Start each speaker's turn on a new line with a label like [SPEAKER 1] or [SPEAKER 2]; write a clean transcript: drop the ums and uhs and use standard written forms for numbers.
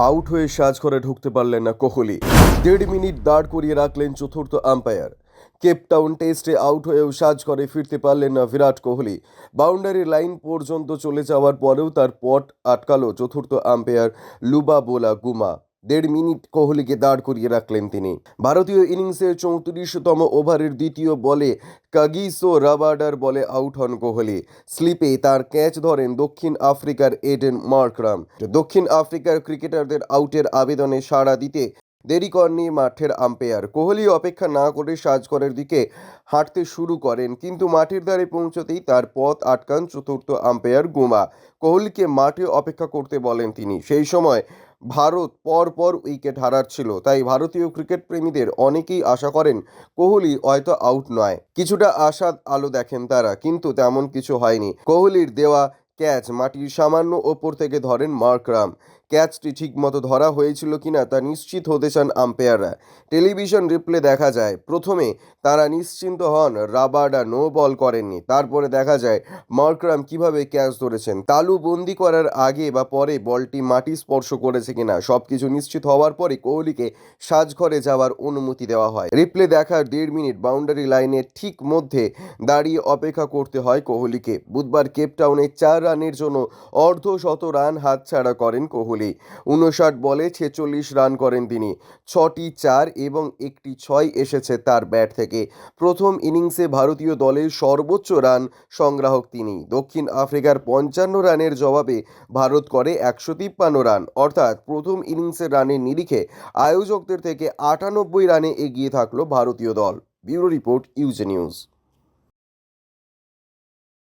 [SPEAKER 1] Out হয়ে সাজঘরে ঢুকতে পারলেন না কোহলি। 1.5 মিনিট দাঁড় করিয়ে রাখলেন চতুর্থ আম্পায়ার। কেপটাউন টেস্টে আউট হয়েও সাজঘরে ফিরতে পারলেন না বিরাট কোহলি। বাউন্ডারি লাইন পর্যন্ত চলে যাওয়ার পরেও তার পট আটকালো চতুর্থ আম্পায়ার লুবাবোলা গুমা। 1.5 মিনিট কোহলিকে দাঁড় করিয়ে রাখলেন তিনি। ভারতীয় ইনিংসের 34তম ওভারের দ্বিতীয় বলে কাগিসো রাবাডার বলে আউট হন কোহলি। স্লিপে তার ক্যাচ ধরেন দক্ষিণ আফ্রিকার এডেন মার্করাম। দক্ষিণ আফ্রিকার ক্রিকেটারদের আউটের আবেদনে সাড়া দিতে দেরি করেননি মাঠের আম্পায়ার। কোহলি অপেক্ষা না করে সাজঘরের দিকে হাঁটতে শুরু করেন, কিন্তু মাঠের ধারে পৌঁছতেই তার পথ আটকান চতুর্থ আম্পায়ার গুমা। কোহলিকে মাঠে অপেক্ষা করতে বলেন তিনি। সেই সময় ভারত পরপর উইকেট হারাচ্ছিল, তাই ভারতীয় ক্রিকেট প্রেমীদের অনেকেই আশা করেন কোহলি হয়তো আউট নয়। কিছুটা আশার আলো দেখেন তারা, কিন্তু তেমন কিছু হয়নি। কোহলির দেওয়া ক্যাচ মাটির সামান্য ওপর থেকে ধরেন মার্করাম। ক্যাচটি ঠিকমতো ধরা হয়েছিল কিনা তা নিশ্চিত হতে চান আম্পায়াররা। টেলিভিশন রিপ্লে দেখা যায়, প্রথমে তারা নিশ্চিন্ত হন রাবাডা নো বল করেননি। তারপরে দেখা যায় মার্করাম কিভাবে ক্যাচ ধরেছেন। তালু বন্দি করার আগে বা পরে বলটি মাটি স্পর্শ করেছে কিনা সবকিছু নিশ্চিত হওয়ার পরে কোহলিকে সাজঘরে যাওয়ার অনুমতি দেওয়া হয়। রিপ্লে দেখার 1.5 মিনিট বাউন্ডারি লাইনের ঠিক মধ্যে দাঁড়িয়ে অপেক্ষা করতে হয় কোহলিকে। বুধবার কেপটাউনে 4 রানের জন্য অর্ধশত রান হাতছাড়া করেন কোহলি। 59 বলে 46 রান করেন তিনি। 6টি 4 এবং একটি 6 এসেছে তার ব্যাট থেকে। প্রথম ইনিংসে ভারতীয় দলের সর্বোচ্চ রান সংগ্রাহক তিনি। দক্ষিণ আফ্রিকার 55 রানের জবাবে ভারত করে 153 রান, অর্থাৎ প্রথম ইনিংসের রানের নিরিখে আয়োজকদের থেকে 98 রানে এগিয়ে থাকলো ভারতীয় দল। Bureau report, UJ news.